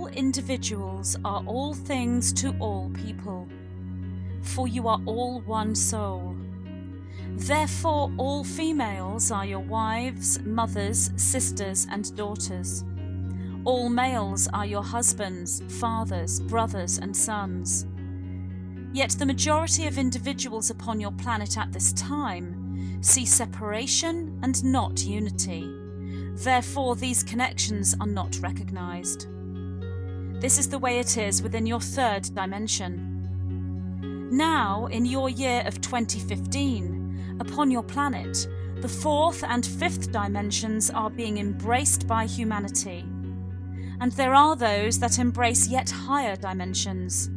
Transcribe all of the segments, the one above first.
all individuals are all things to all people, for you are all one soul. Therefore all females are your wives, mothers, sisters, and daughters. All males are your husbands, fathers, brothers, and sons. Yet the majority of individuals upon your planet at this time see separation and not unity. Therefore, these connections are not recognized. This is the way it is within your third dimension. Now, in your year of 2015, upon your planet, the fourth and fifth dimensions are being embraced by humanity. And there are those that embrace yet higher dimensions.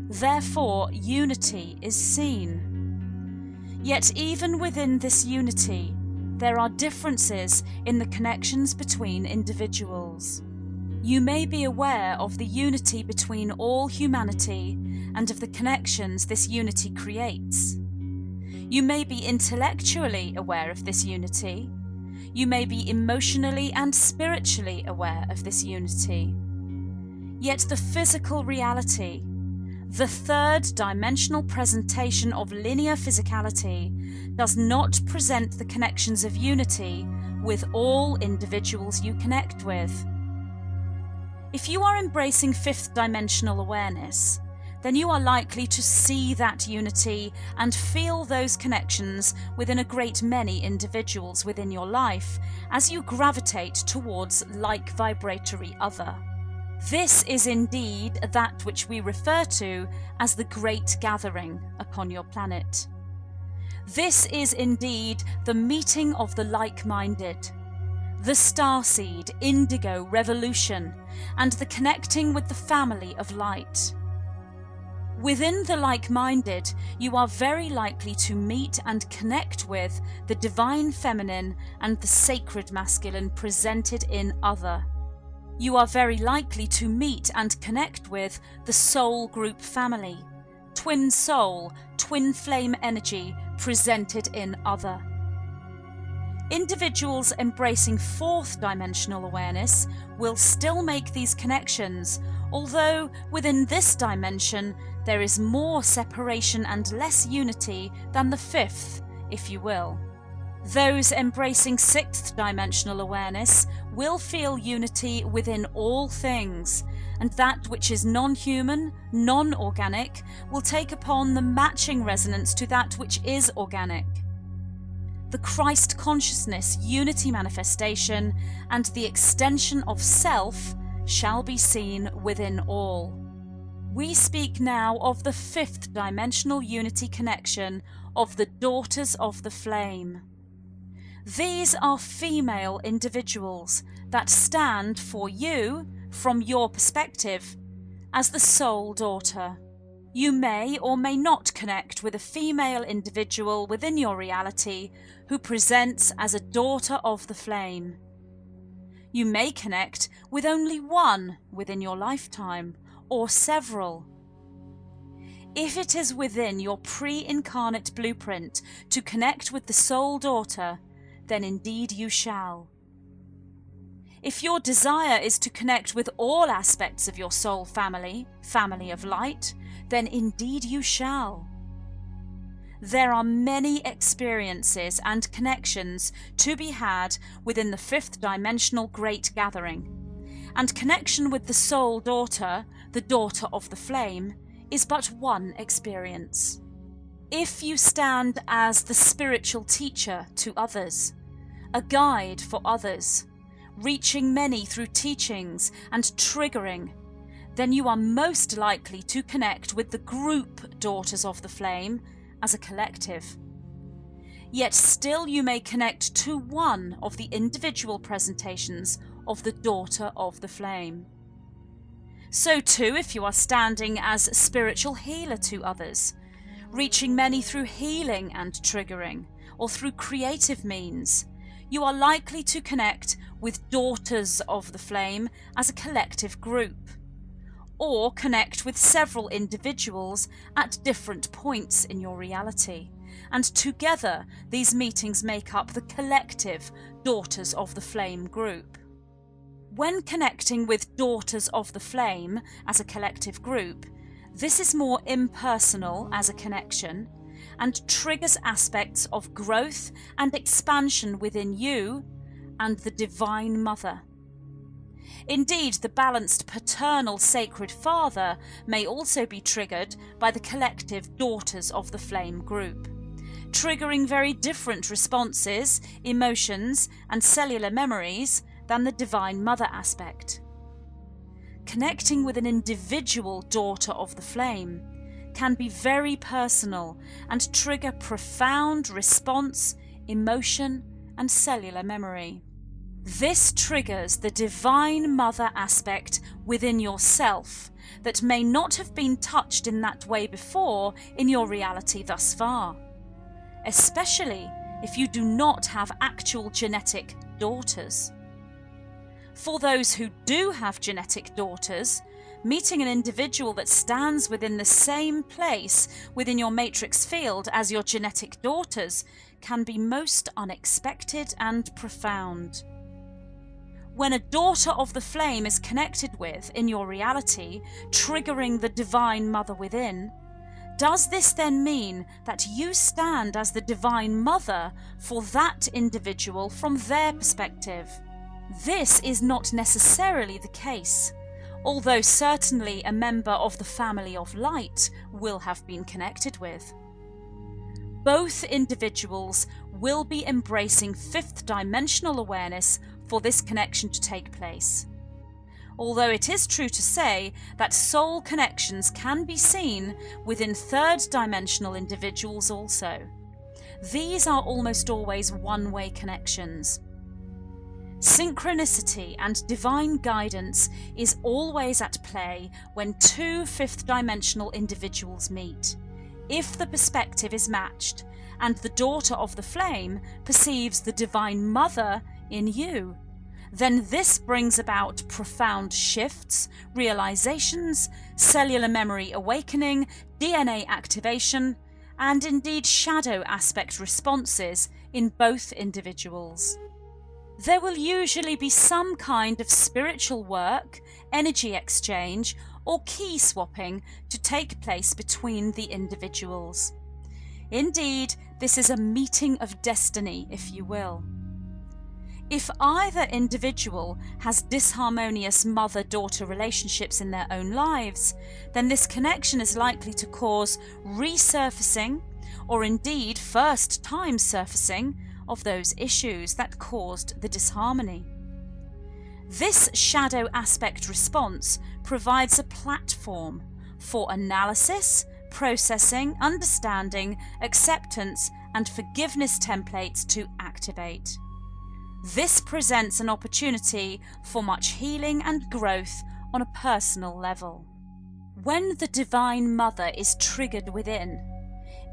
Therefore, unity is seen. Yet even within this unity, there are differences in the connections between individuals. You may be aware of the unity between all humanity and of the connections this unity creates. You may be intellectually aware of this unity. You may be emotionally and spiritually aware of this unity. Yet the physical reality, the third dimensional presentation of linear physicality, does not present the connections of unity with all individuals you connect with. If you are embracing fifth dimensional awareness, then you are likely to see that unity and feel those connections within a great many individuals within your life as you gravitate towards like vibratory other. This is indeed that which we refer to as the Great Gathering upon your planet. This is indeed the meeting of the like-minded, the starseed indigo revolution, and the connecting with the family of light. Within the like-minded, you are very likely to meet and connect with the divine feminine and the sacred masculine presented in other. You are very likely to meet and connect with the soul group family, twin soul, twin flame energy presented in other. Individuals embracing fourth dimensional awareness will still make these connections, although within this dimension there is more separation and less unity than the fifth, if you will. Those embracing sixth dimensional awareness will feel unity within all things, and that which is non-human, non-organic, will take upon the matching resonance to that which is organic. The Christ consciousness unity manifestation and the extension of self shall be seen within all. We speak now of the fifth dimensional unity connection of the daughters of the flame. These are female individuals that stand for you, from your perspective, as the soul daughter. You may or may not connect with a female individual within your reality who presents as a daughter of the flame. You may connect with only one within your lifetime, or several. If it is within your pre-incarnate blueprint to connect with the soul daughter, then indeed you shall. If your desire is to connect with all aspects of your soul family, family of light, then indeed you shall. There are many experiences and connections to be had within the fifth dimensional Great Gathering, and connection with the soul daughter, the daughter of the flame, is but one experience. If you stand as the spiritual teacher to others, a guide for others, reaching many through teachings and triggering, then you are most likely to connect with the group daughters of the flame as a collective. Yet still you may connect to one of the individual presentations of the daughter of the flame. So too if you are standing as spiritual healer to others, reaching many through healing and triggering, or through creative means, you are likely to connect with daughters of the flame as a collective group, or connect with several individuals at different points in your reality, and together these meetings make up the collective Daughters of the Flame group. When connecting with Daughters of the Flame as a collective group, this is more impersonal as a connection and triggers aspects of growth and expansion within you and the Divine Mother. Indeed, the balanced paternal Sacred Father may also be triggered by the collective Daughters of the Flame group, triggering very different responses, emotions, and cellular memories than the Divine Mother aspect. Connecting with an individual Daughter of the Flame can be very personal and trigger profound response, emotion, and cellular memory. This triggers the Divine Mother aspect within yourself that may not have been touched in that way before in your reality thus far, especially if you do not have actual genetic daughters. For those who do have genetic daughters, meeting an individual that stands within the same place within your matrix field as your genetic daughters can be most unexpected and profound. When a Daughter of the Flame is connected with in your reality, triggering the Divine Mother within, does this then mean that you stand as the Divine Mother for that individual from their perspective? This is not necessarily the case, although certainly a member of the family of light will have been connected with. Both individuals will be embracing fifth dimensional awareness for this connection to take place. Although it is true to say that soul connections can be seen within third dimensional individuals also. These are almost always one-way connections. Synchronicity and divine guidance is always at play when two fifth dimensional individuals meet, if the perspective is matched and the Daughter of the Flame perceives the Divine Mother in you. Then this brings about profound shifts, realizations, cellular memory awakening, DNA activation, and indeed shadow aspect responses in both individuals. There will usually be some kind of spiritual work, energy exchange, or key swapping to take place between the individuals. Indeed, this is a meeting of destiny, if you will. If either individual has disharmonious mother-daughter relationships in their own lives, then this connection is likely to cause resurfacing, or indeed first-time surfacing, of those issues that caused the disharmony. This shadow aspect response provides a platform for analysis, processing, understanding, acceptance, and forgiveness templates to activate. This presents an opportunity for much healing and growth on a personal level. When the Divine Mother is triggered within,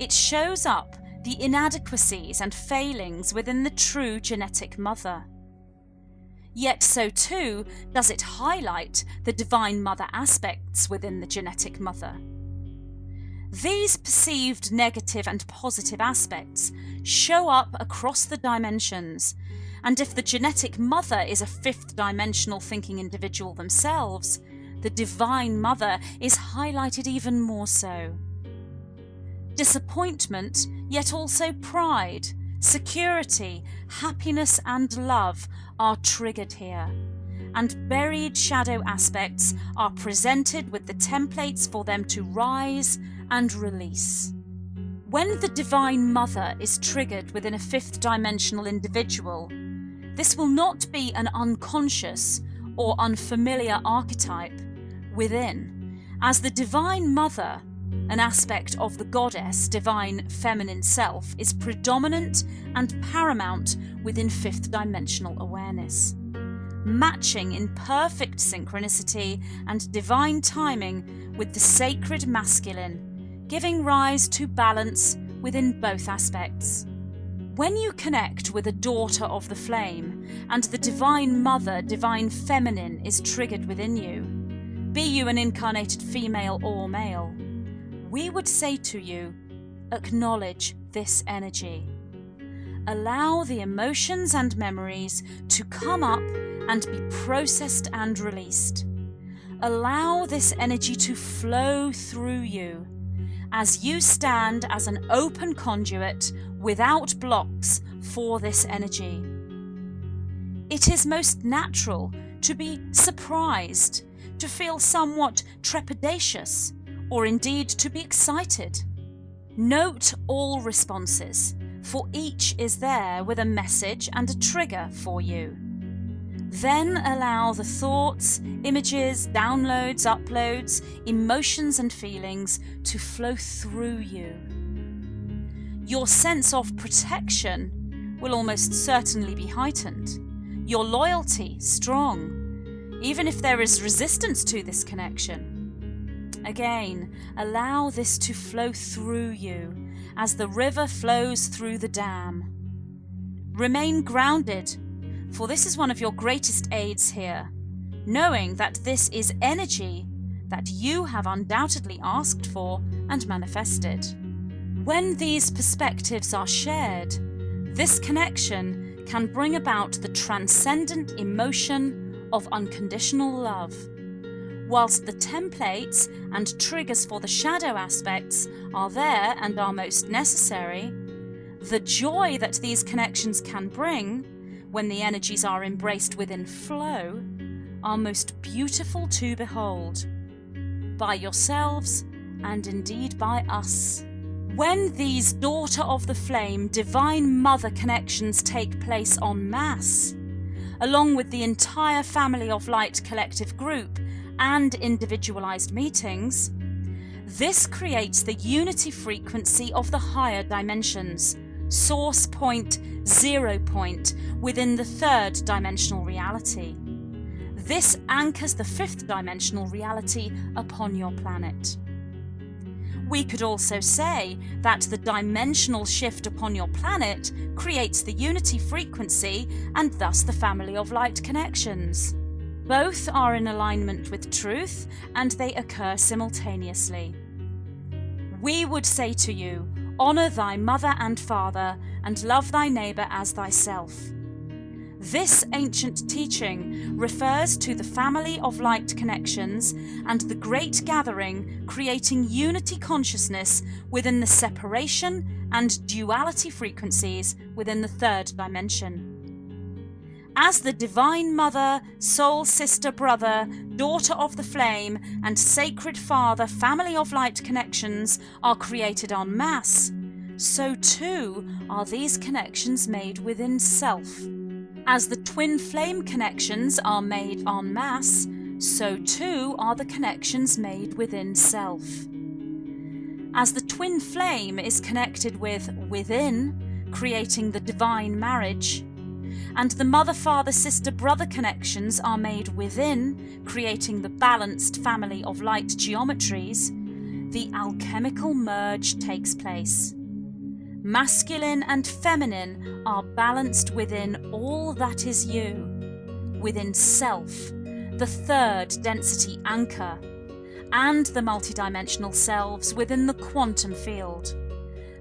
it shows up the inadequacies and failings within the true genetic mother. Yet so too does it highlight the Divine Mother aspects within the genetic mother. These perceived negative and positive aspects show up across the dimensions, and if the genetic mother is a fifth dimensional thinking individual themselves, the Divine Mother is highlighted even more so. Disappointment, yet also pride, security, happiness and love are triggered here, and buried shadow aspects are presented with the templates for them to rise and release. When the Divine Mother is triggered within a fifth dimensional individual, this will not be an unconscious or unfamiliar archetype within, as the Divine Mother, an aspect of the goddess, divine feminine self, is predominant and paramount within fifth dimensional awareness, matching in perfect synchronicity and divine timing with the sacred masculine, giving rise to balance within both aspects. When you connect with a Daughter of the Flame and the Divine Mother, divine feminine, is triggered within you, be you an incarnated female or male, we would say to you, acknowledge this energy. allow the emotions and memories to come up and be processed and released. Allow this energy to flow through you as you stand as an open conduit without blocks for this energy. It is most natural to be surprised, to feel somewhat trepidatious, or indeed to be excited. Note all responses, for each is there with a message and a trigger for you. Then allow the thoughts, images, downloads, uploads, emotions and feelings to flow through you. Your sense of protection will almost certainly be heightened. Your loyalty strong, even if there is resistance to this connection. Again, allow this to flow through you as the river flows through the dam. Remain grounded, for this is one of your greatest aids here, knowing that this is energy that you have undoubtedly asked for and manifested. When these perspectives are shared, this connection can bring about the transcendent emotion of unconditional love. Whilst the templates and triggers for the shadow aspects are there and are most necessary, the joy that these connections can bring, when the energies are embraced within flow, are most beautiful to behold, by yourselves and indeed by us. When these Daughter of the Flame Divine Mother connections take place en masse, along with the entire Family of Light collective group and individualized meetings, this creates the unity frequency of the higher dimensions, source point, 0 point, within the third dimensional reality. This anchors the fifth dimensional reality upon your planet. We could also say that the dimensional shift upon your planet creates the unity frequency and thus the Family of Light connections. Both are in alignment with truth and they occur simultaneously. We would say to you, honour thy mother and father and love thy neighbour as thyself. This ancient teaching refers to the Family of Light connections and the Great Gathering creating unity consciousness within the separation and duality frequencies within the third dimension. As the Divine Mother, Soul Sister Brother, Daughter of the Flame and Sacred Father Family of Light connections are created en masse, so too are these connections made within self. As the Twin Flame connections are made en masse, so too are the connections made within self. As the Twin Flame is connected with within, creating the divine marriage, and the Mother, Father, Sister, Brother connections are made within, creating the balanced Family of Light geometries, the alchemical merge takes place. Masculine and feminine are balanced within all that is you, within self, the third density anchor, and the multidimensional selves within the quantum field,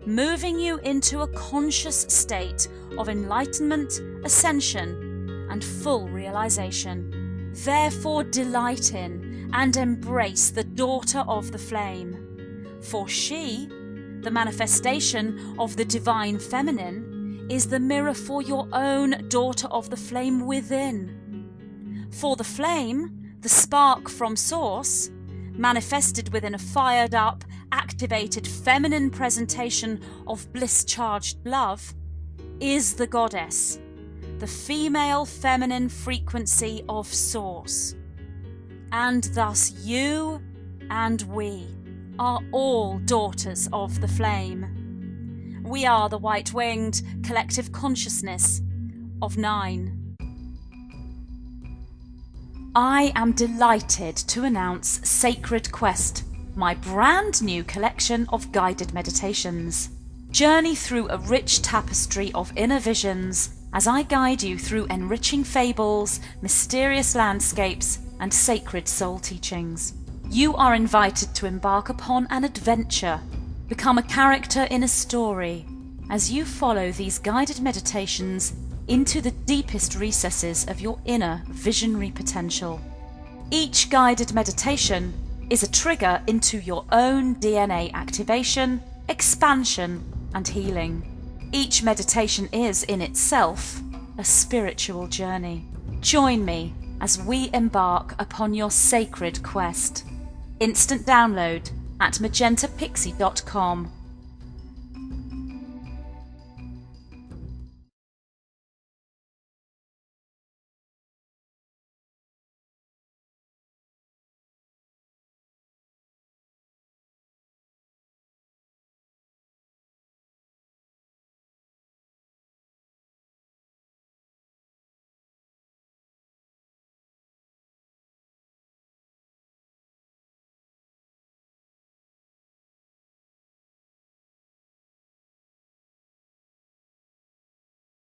moving you into a conscious state of enlightenment, ascension, and full realization. Therefore delight in and embrace the Daughter of the Flame, for she, the manifestation of the Divine Feminine, is the mirror for your own Daughter of the Flame within. For the flame, the spark from Source, manifested within a fired up, activated feminine presentation of bliss-charged love, is the Goddess, the female feminine frequency of Source. And thus you and we are all daughters of the flame. We are the white-winged collective consciousness of 9. I am delighted to announce Sacred Quest, my brand new collection of guided meditations. Journey through a rich tapestry of inner visions as I guide you through enriching fables, mysterious landscapes, and sacred soul teachings. You are invited to embark upon an adventure, become a character in a story, as you follow these guided meditations into the deepest recesses of your inner visionary potential. Each guided meditation is a trigger into your own DNA activation, expansion, and healing. Each meditation is, in itself, a spiritual journey. Join me as we embark upon your sacred quest. Instant download at magentapixie.com.